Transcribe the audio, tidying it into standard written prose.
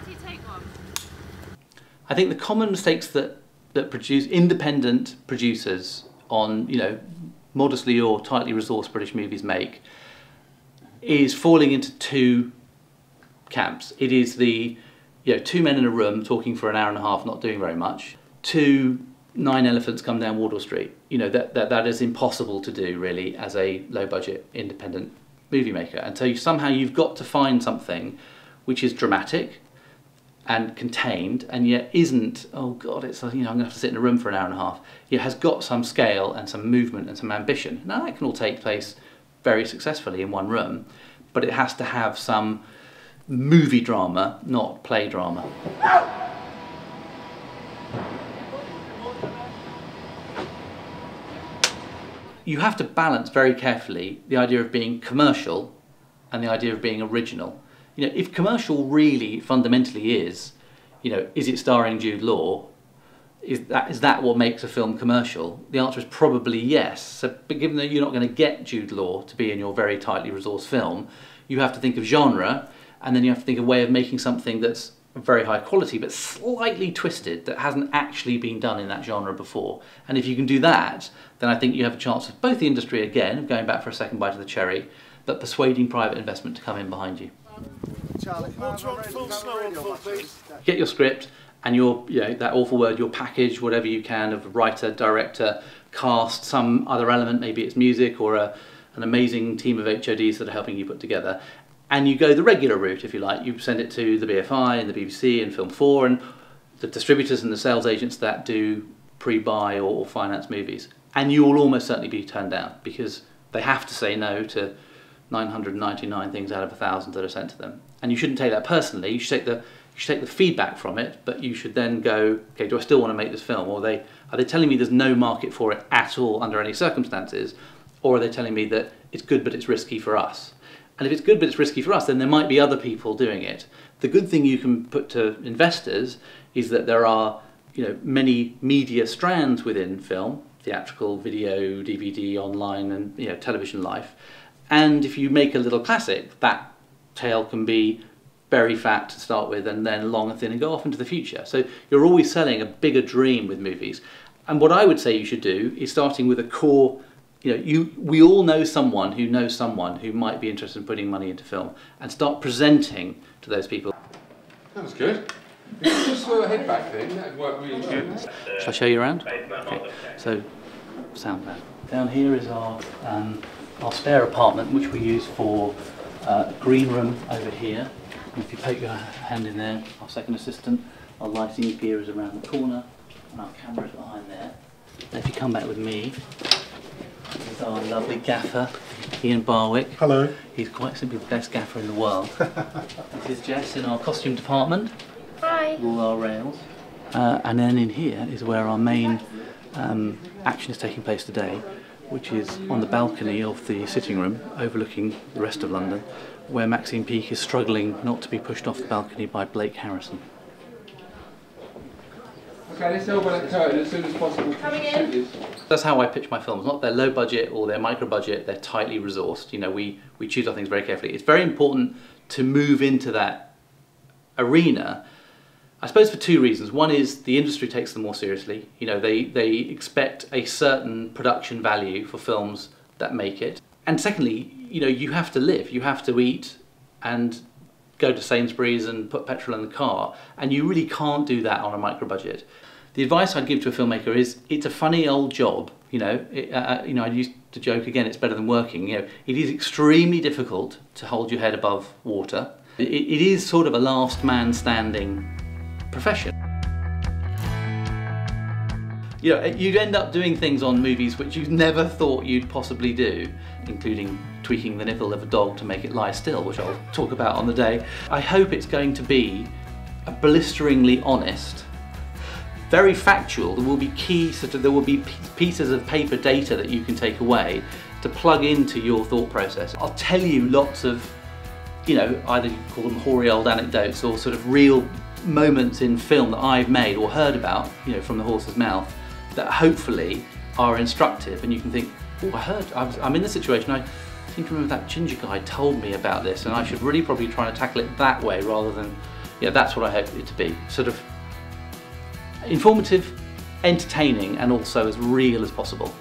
do you take one? I think the common mistakes that independent producers on, modestly or tightly resourced British movies make is falling into two camps. It is the, two men in a room talking for an hour and a half, not doing very much, to 9 elephants come down Wardour Street. That is impossible to do really as a low budget independent movie maker. And so somehow you've got to find something which is dramatic and contained, and yet isn't, oh God, it's I'm gonna have to sit in a room for an hour and a half. It has got some scale and some movement and some ambition. Now that can all take place very successfully in one room, but it has to have some movie drama, not play drama. You have to balance very carefully the idea of being commercial and the idea of being original. If commercial really fundamentally is it starring Jude Law? Is that what makes a film commercial? The answer is probably yes. But given that you're not going to get Jude Law to be in your very tightly resourced film, you have to think of genre, and then you have to think of a way of making something that's very high quality but slightly twisted, that hasn't actually been done in that genre before. And if you can do that, then I think you have a chance of both the industry again, of going back for a second bite of the cherry, but persuading private investment to come in behind you. Get your script and your, that awful word, your package, whatever you can, of writer, director, cast, some other element, maybe it's music or an amazing team of HODs that are helping you put together. And you go the regular route, if you like. You send it to the BFI and the BBC and Film 4 and the distributors and the sales agents that do pre-buy or finance movies. And you will almost certainly be turned down, because they have to say no to 999 things out of 1,000 that are sent to them. And you shouldn't take that personally. You should take the feedback from it, but you should then go, okay, do I still want to make this film? Or are they telling me there's no market for it at all under any circumstances? Or are they telling me that it's good but it's risky for us? And if it's good but it's risky for us, then there might be other people doing it. The good thing you can put to investors is that there are many media strands within film, theatrical, video, DVD, online, and television life. And if you make a little classic, that tail can be very fat to start with and then long and thin and go off into the future. So you're always selling a bigger dream with movies. And what I would say you should do is starting with a core, we all know someone who might be interested in putting money into film, and start presenting to those people. That was good. Just a head back thing, that worked really good. Shall I show you around? Okay. So, sound man. Down here is our spare apartment, which we use for green room over here. And if you poke your hand in there, our second assistant, our lighting gear is around the corner, and our camera is behind there. And if you come back with me, there's our lovely gaffer, Ian Barwick. Hello. He's quite simply the best gaffer in the world. This is Jess in our costume department. Hi. All our rails. And then in here is where our main action is taking place today, which is on the balcony of the sitting room overlooking the rest of London, where Maxine Peake is struggling not to be pushed off the balcony by Blake Harrison. Okay, let's open that curtain as soon as possible. Coming in. That's how I pitch my films. Not they're low budget or they're micro budget, they're tightly resourced. We choose our things very carefully. It's very important to move into that arena, I suppose, for two reasons. One is the industry takes them more seriously. They expect a certain production value for films that make it. And secondly, you have to live, you have to eat and go to Sainsbury's and put petrol in the car, and you really can't do that on a micro budget. The advice I'd give to a filmmaker is, it's a funny old job. I used to joke again, it's better than working. It is extremely difficult to hold your head above water. It is sort of a last man standing profession. You'd end up doing things on movies which you never thought you'd possibly do, including tweaking the nipple of a dog to make it lie still, which I'll talk about on the day. I hope it's going to be a blisteringly honest, very factual. There will be there will be pieces of paper data that you can take away to plug into your thought process. I'll tell you lots of, either you call them hoary old anecdotes or sort of real moments in film that I've made or heard about, from the horse's mouth, that hopefully are instructive, and you can think, oh, I'm in this situation, I seem to remember that ginger guy told me about this, and I should really probably try to tackle it that way rather than Yeah, that's what I hope it to be. Sort of informative, entertaining, and also as real as possible.